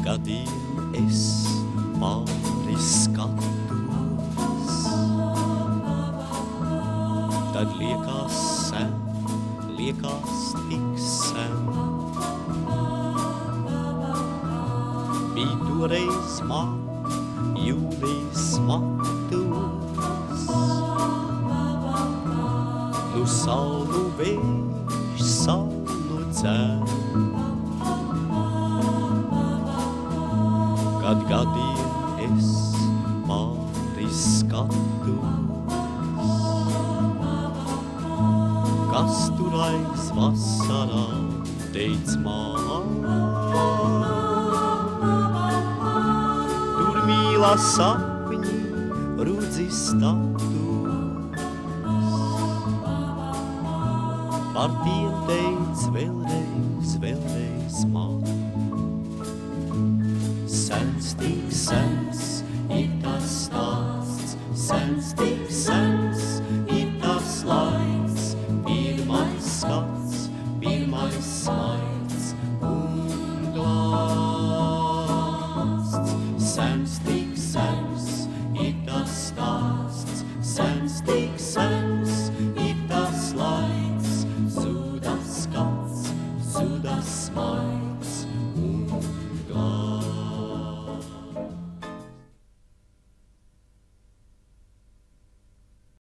gadiem es pāri skatos, tad liekas sen, liekas tik sen. Bija toreiz man jūlijas matus, nu saulu vējš saulu dzen. Kad gadiem es pāri skatos, kas tur aiz vasarā teic man. Tur mīlā sapņi, rudzi status, par tiem teic vēlreiz, vēlreiz man. Sens, tik sens, ik